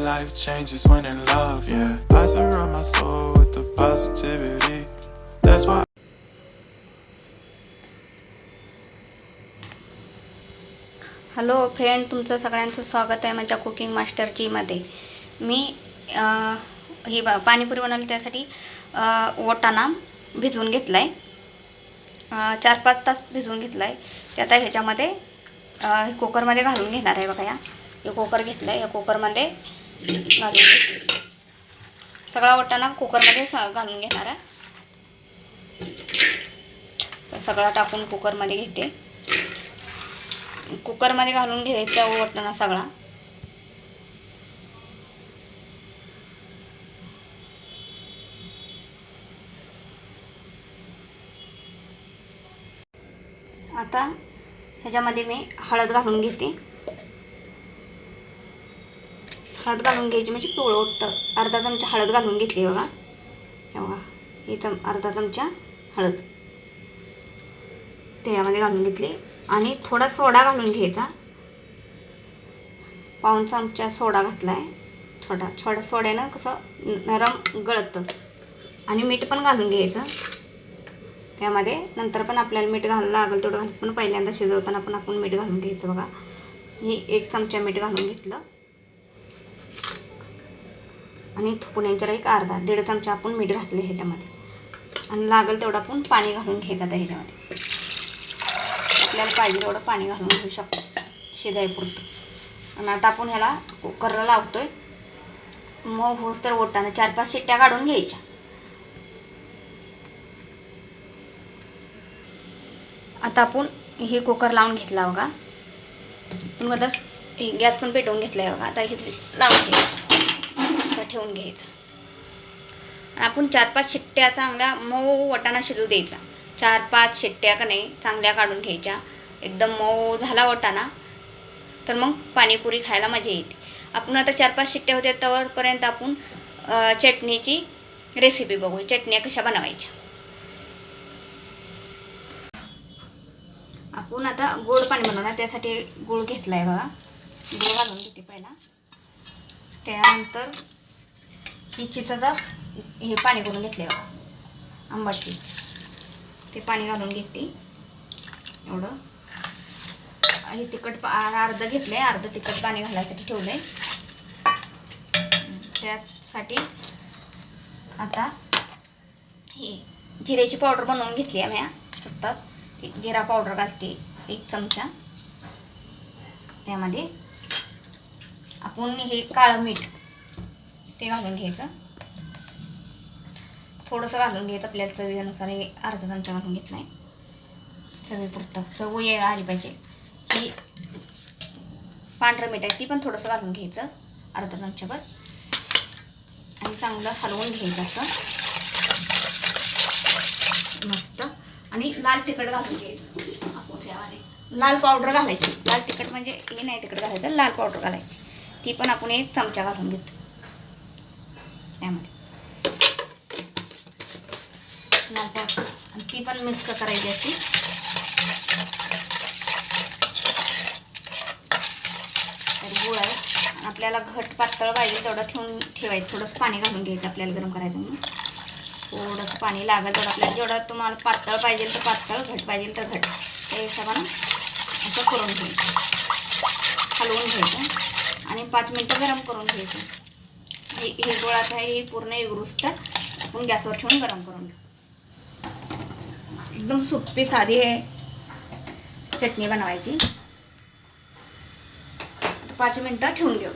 life changes when in love, yeah. I surround my soul with the positivity. That's why. Hello friend, तुमचं सगळ्यांचं स्वागत आहे माझ्या cooking master जीमध्ये. मी ही पाणीपुरी बनवली त्यासाठी वाटाणा भिजवून घेतला आहे. 4-5 तास भिजवून घेतला आहे. ते आता ह्याच्यामध्ये कुकरमध्ये घालून घेणार आहे. बघा, हे कुकर घेतलं आहे. या कुकरमध्ये घालून सगळा वाटाणा कुकरमध्ये घालून घेणार आहे. सगळा टाकून कुकरमध्ये घेते. कुकरमध्ये घालून घ्यायचा वाटाणा सगळा. आता ह्याच्यामध्ये मी हळद घालून घेते. हळद घालून घ्यायची म्हणजे पिवळं उठतं. अर्धा चमचा हळद घालून घेतली. बघा, हे बघा, ही अर्धा चमचा हळद त्यामध्ये घालून घेतली. आणि थोडा सोडा घालून घ्यायचा. पाऊण चमचा सोडा घातला आहे. थोडा सोड्यानं कसं नरम गळतं. आणि मीठ पण घालून घ्यायचं त्यामध्ये. नंतर पण आपल्याला मीठ घालायला लागेल तेवढं घालायचं, पण पहिल्यांदा शिजवताना पण आपण मीठ घालून घ्यायचं. बघा, हे 1 चमचा मीठ घालून घेतलं. आणि पुण्याच्या एक अर्धा 1.5 चमचा आपण मीठ घातले ह्याच्यामध्ये. आणि लागेल तेवढं आपण पाणी घालून घ्यायचं. आता ह्याच्यामध्ये आपल्याला पाहिजे तेवढं पाणी घालून घेऊ शकतो शिजायपुरतं. आणि आता आपण ह्याला कुकरला लावतोय. मग होस तर वाटाणा 4-5 शिट्ट्या काढून घ्यायच्या. आता आपण हे कुकर लावून घेतला. बघा, पण आता गॅस पण पेटवून घेतला आहे. बघा, आता हे लावून घ्यायचं, ठेवून घ्यायचं. आपण 4-5 शिट्ट्या चांगल्या मऊ वाटाणा शिजू द्यायचा. 4-5 शिट्ट्या का नाही चांगल्या काढून घ्यायच्या. एकदम मऊ झाला वाटाणा तर मग पाणीपुरी खायला मजा येते. आपण आता 4-5 शिट्ट्या होत्या तोपर्यंत आपण चटणीची रेसिपी बघू. चटण्या कशा बनवायच्या. आपण आता गोड पाणी बनवणार. त्यासाठी गूळ घेतला आहे. बघा, गूळ घालून घेते पहिला. त्यानंतर ही चिंचेचं हे पाणी करून घेतले. बघा, आंबट चिंच ते पाणी घालून घेते. एवढं हे तिखट अर्ध घेतलं आहे. अर्ध तिखट पाणी घालायसाठी ठेवलं आहे. त्यासाठी आता ही जिऱ्याची पावडर बनवून घेतली आहे. मी सतत जिरा पावडर घालते 1 चमचा. त्यामध्ये आपण हे काळं मीठ ते घालून घ्यायचं. थोडंसं घालून घ्यायचं आपल्याला चवीनुसार. हे अर्धा चमचा घालून घेतला आहे. चवीपुरतं चव यायला आली पाहिजे. ही पांढरं मीठ आहे ती पण थोडंसं घालून घ्यायचं, अर्धा चमचाभर. आणि चांगलं हलवून घ्यायचं असं मस्त. आणि लाल तिखट घालून घ्यायचं. आपण त्यामध्ये लाल पावडर घालायची. लाल तिखट म्हणजे हे नाही तिखट घालायचं, लाल पावडर घालायची. ती पण आपण 1 चमचा घालून घेतो त्यामध्ये. लाल पावडर आणि ती पण मिक्स करायची अशी. तर गुळ आहे. आपल्याला घट पातळ पाहिजे तेवढं ठेवायचं. थोडंसं पाणी घालून घ्यायचं आपल्याला गरम करायचं म्हणून. थोडंसं पाणी लागेल तेवढं आपल्याला. जेवढं तुम्हाला पातळ पाहिजे तर पातळ, घट पाहिजे तर घट, त्या हिशोबानं असं करून घ्यायचं. हलवून घ्यायचं आणि 5 मिनटं गरम करून घ्यायचं. हे गोळाचं आहे हे पूर्ण इगरूस तर आपण गॅसवर ठेवून गरम करून घेऊ. एकदम सोपी साधी हे चटणी बनवायची. 5 मिनटं ठेवून घेऊ.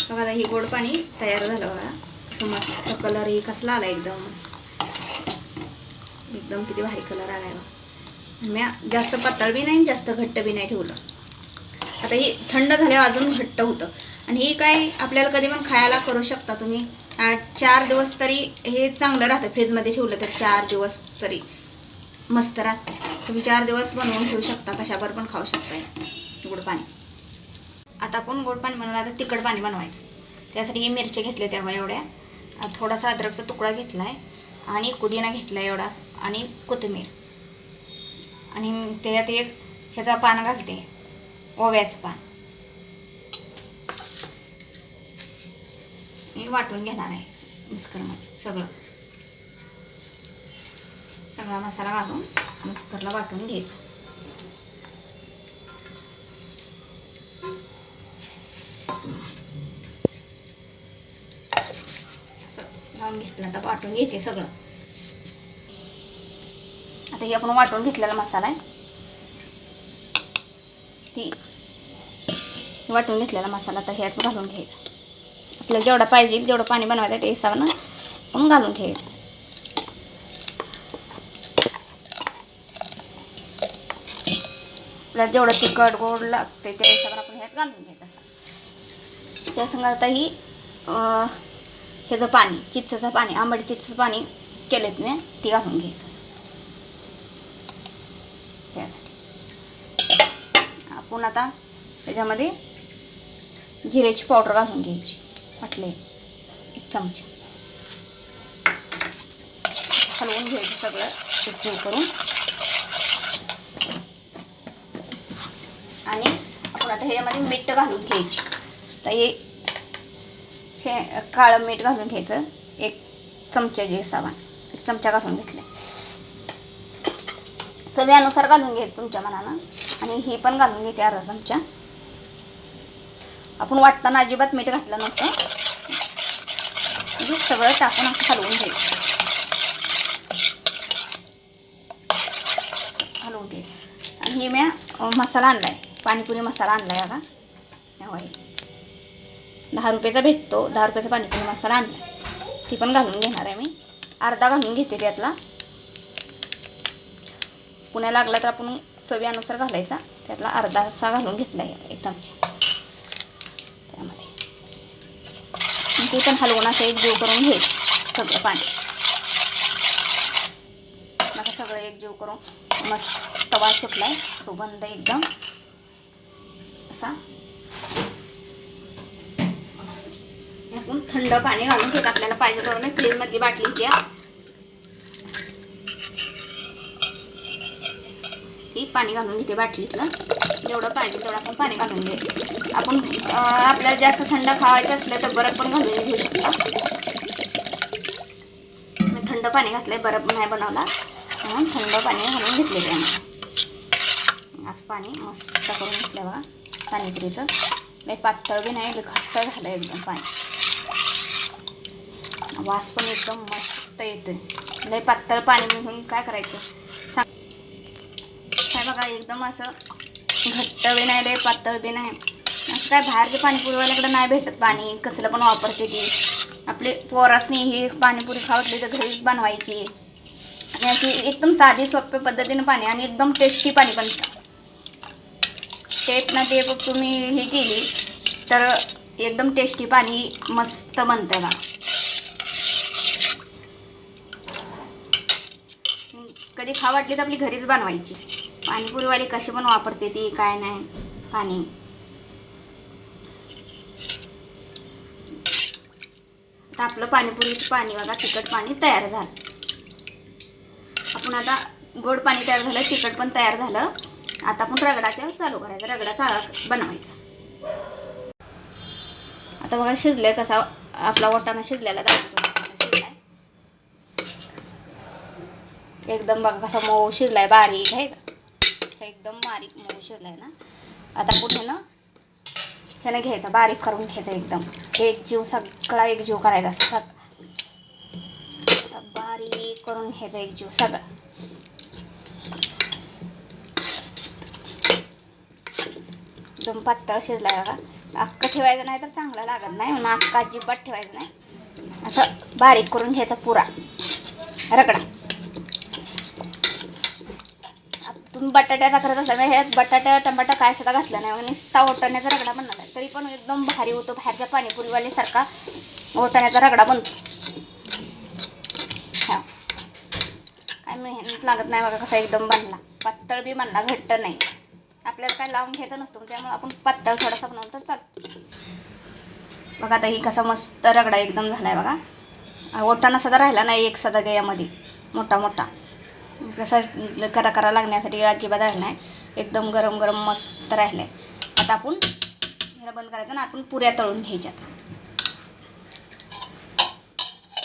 बघा, ही गोड पाणी तयार झालं. बघा कसं मस्त कलर ही कसला आला. एकदम किती भारी कलर आला आहे. मी जास्त पातळ बी नाही जास्त घट्ट बी नाही ठेवलं. आता ही थंड झाल्यावर अजून घट्ट होतं. आणि ही काय आपल्याला कधी पण खायला करू शकता तुम्ही. 4 दिवस तरी हे चांगलं राहतं. फ्रीजमध्ये ठेवलं तर 4 दिवस तरी मस्त राहतं. तुम्ही 4 दिवस बनवून ठेवू शकता. कशावर पण खाऊ शकता गोड पाणी. आता आपण गोड पाणी बनवलं. आता तिखट पाणी बनवायचं. त्यासाठी हे मिरच्या घेतल्या तेव्हा एवढ्या. थोडासा अद्रकचा तुकडा घेतला आहे. आणि पुदिना घेतला आहे एवढा. आणि कोथिंबीर. आणि त्याच्यात एक ह्याचा पान घालते, ओव्याचं पान. मी वाटून घेणार आहे मिक्सरमध्ये. सगळा मसाला घालून मिक्सरला वाटून घ्यायचा. असं लावून घेतलं तर वाटून घेते सगळं. आता हे आपण वाटून घेतलेला मसाला आहे, ती वाटून घेतलेला मसाला तर ह्यात घालून घ्यायचा. आपल्याला जेवढा पाहिजे जेवढं पाणी बनवायचं ते हिसाबानं आपण घालून घ्यायचं. आपल्याला जेवढं तिखट गोड लागते त्या हिशोबाने आपण ह्यात घालून घ्यायचं. असं त्या संग आता ही ह्याचं पाणी, चिंचेचं पाणी, आंबट चिंचेचं पाणी केलेत मी, ती घालून घ्यायचं. असं त्यासाठी आपण आता त्याच्यामध्ये जिऱ्याची पावडर घालून घ्यायची, वाटले 1 चमचा. हलवून घ्यायचं सगळं एकजीव करून. आणि आपण आता ह्याच्यामध्ये मीठ घालून घ्यायची. तर हे काळं मीठ घालून घ्यायचं 1 चमच्याच्या हिशोबाने. 1 चमचा घालून घेतले. चवीनुसार घालून घ्यायचं तुमच्या मनानं. आणि हे पण घालून घेते अर्धा चमचा. आपण वाटताना अजिबात मीठ घातलं नव्हतं, म्हणजे सगळं टाकून असं हलवून घ्यायचं. हलवून घ्यायचं. आणि हे मी मसाला आणला आहे, पाणीपुरी मसाला आणला आहे बघा. होय, 10 रुपयाचा भेटतो. 10 रुपयाचा पाणीपुरी मसाला आणला आहे, ती पण घालून घेणार आहे मी. अर्धा घालून घेते त्यातला. पुण्या लागला तर आपण चवीनुसार घालायचा. त्यातला अर्धासा घालून घेतला आहे 1 चमचा त्यामध्ये. ते पण हलवून असं एकजीव करून घ्यायचं सगळं पाणी. आता सगळं एकजीव करून मस्त तवा सुटलाय, सुगंध एकदम असा. आपण थंड पाणी घालून घेत आपल्याला पाहिजे तेवढं. फ्रीजमध्ये बाटली द्या, पाणी घालून घेते बाटलीतलं. जेवढं पाहिजे तेवढं आपण पाणी घालून घ्यायचं. आपण आपल्याला जास्त थंड खावायचं असलं तर बरफ पण घालून घेऊ शकता. मी थंड पाणी घातलंय, बरफ नाही बनवला म्हणून थंड पाणी घालून घेतले. त्यामुळे असं पाणी मस्त करून घेतलं बघा पाणीपुरीचं. लय पातळ बी नाही, घट्ट झालं एकदम पाणी. वास पण एकदम मस्त येतोय. लय पातळ पाणी म्हणून काय करायचं बघा, एकदम असं घट्ट बी नाही, लय पातळ बी नाही. असं काय बाहेरच्या पाणीपुरीवाल्याकडे नाही भेटत पाणी. कसलं पण वापरते ती. आपले पोरासनी ही पाणीपुरी खावटली तर घरीच बनवायची. आणि अशी एकदम साधी सोप्या पद्धतीनं पाणी आणि एकदम टेस्टी पाणी बनतं. टेप ना टेप तुम्ही हे केली तर एकदम टेस्टी पाणी मस्त बनतं बघा. कधी खाव वाटली तर आपली घरीच बनवायची. पाणीपुरीवाली कशी पण वापरते ती, काय नाही पाणी. तर आपलं पाणीपुरीचं पाणी बघा, तिखट पाणी तयार झालं. आपण आता गोड पाणी तयार झालं, तिखट पण तयार झालं. आता आपण रगडाच्या चालू करायचं, रगडा बनवायचा. आता बघा शिजलंय कसा आपला वाटाणा शिजलेला शिजलाय एकदम. बघा कसा मऊ शिजलाय, बारीक आहे का, एकदम बारीक मऊ शिजलाय ना. आता पुढे ना ह्यानं घ्यायचा, बारीक करून घ्यायचा एकदम. एकजीव सगळा एकजीव करायचा असं बारीक करून घ्यायचा एकजीव सगळा. एकदम पातळ शिजलाय बघा. अख्खा ठेवायचं नाही तर चांगला लागत नाही, म्हणून अख्खा अजिबात ठेवायचं नाही. असं बारीक करून घ्यायचा पुरा रगडा. तुम्ही बटाट्याचा करत असला, ह्यात बटाटा टमाटा काय सुद्धा घातलं नाही, नुसता वाटाण्याचा रगडा बनणार आहे. तरी पण एकदम भारी होतो. बाहेरच्या पाणीपुरीवाल्यासारखा वाटाण्याचा रगडा बनतो. हा काय मेहनत लागत नाही बघा. कसा एकदम बनला, पातळ बी बनला, घट्ट नाही. आपल्याला काय लावून घ्यायचं नसतो, त्यामुळे आपण पातळ थोडासा बनवलं तर चालतं बघा. आता ही कसा मस्त रगडा एकदम झालाय बघा. वाटाणा सुद्धा राहिला नाही एक सुद्धा त्याच्यामध्ये मोठा मोठा. कसं करा लागण्यासाठी अजिबात राहिला नाही. एकदम गरम गरम मस्त राहिलं आहे. आता आपण ह्याला बंद करायचं ना, आपण पुऱ्या तळून घ्यायच्यात.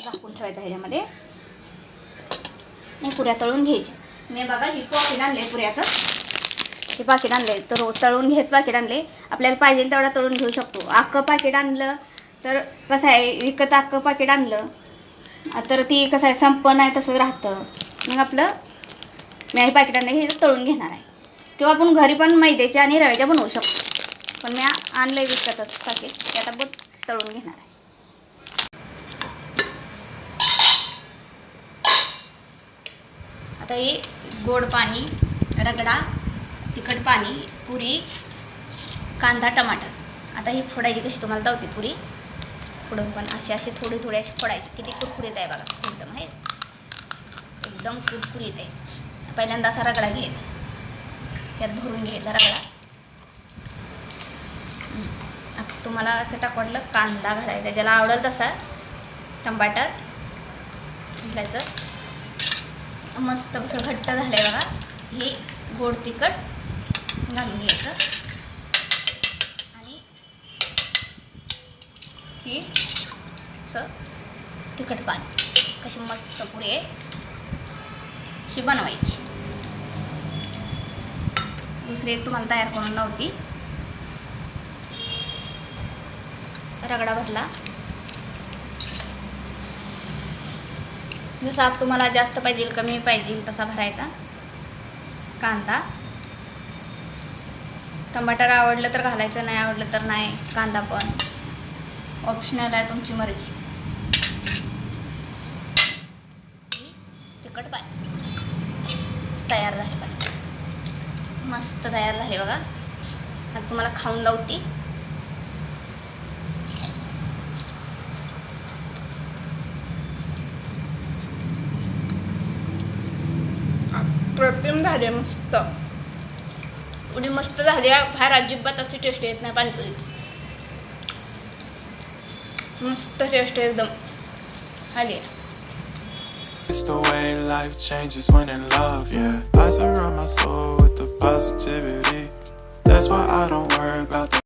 झाकून ठेवायचं ह्याच्यामध्ये आणि पुऱ्या तळून घ्यायच्या. मी बघा ही पॉकेट आणले पुऱ्याचं, हे पाकिट आणले तर तळून घ्यायचं. पाकिट आणले आपल्याला पाहिजे तेवढा तळून घेऊ शकतो. अख्खं पाकिट आणलं तर कसं आहे, विकत अख्खं पाकिट आणलं तर ती कसं आहे संपं नाही तसंच राहतं. मग आपलं मी हे पाकिट आणलं हे तळून घेणार आहे. किंवा आपण घरी पण मैद्याचे आणि रव्याच्या बनवू शकतो, पण मी आणलं आहे विकतच पाकिट, ते आता बघ तळून घेणार आहे. आता हे गोड पाणी, रगडा, तिखट पाणी, पुरी, कांदा, टमाटर. आता ही फोडायची कशी तुम्हाला दावते. पुरी फोडून पण अशी थोडी अशी फोडायची. किती कुरकुरीत आहे बघा, एकदम आहे एकदम कुरकुरीत आहे. पहिल्यांदा असा रगडा घ्यायचा, त्यात भरून घ्यायचा रगडा. तुम्हाला असं टाकवलं कांदा घालायचा, ज्याला आवडेल तसा, टमाटर घालायचं. मस्त कसं घट्ट झालं आहे बघा. हे गोड तिखट घालून घ्यायचं आणि हे असं तिखट पाणी. कशी मस्त पुरी आहे अशी बनवायची. दुसरी एक तुम्हाला तयार करून लावती. रगडा भरला, जसा तुम्हाला जास्त पाहिजे कमी पाहिजे तसा भरायचा. कांदा, टमाटर आवडलं तर घालायचं, नाही आवडलं तर नाही. कांदा पण ऑप्शनल आहे, तुमची मर्जी. तिखट पाणी तयार झाले, पाणी मस्त तयार झाले बघा. आता तुम्हाला खाऊन लावती. प्रतिम झाले, मस्त एवढी मस्त झाली. फार अजिबात अशी टेस्ट येत नाही पाणीपुरी. मस्त टेस्ट एकदम आली. It's the way life changes when in love, yeah. I surround my soul with the positivity. That's why I don't worry about the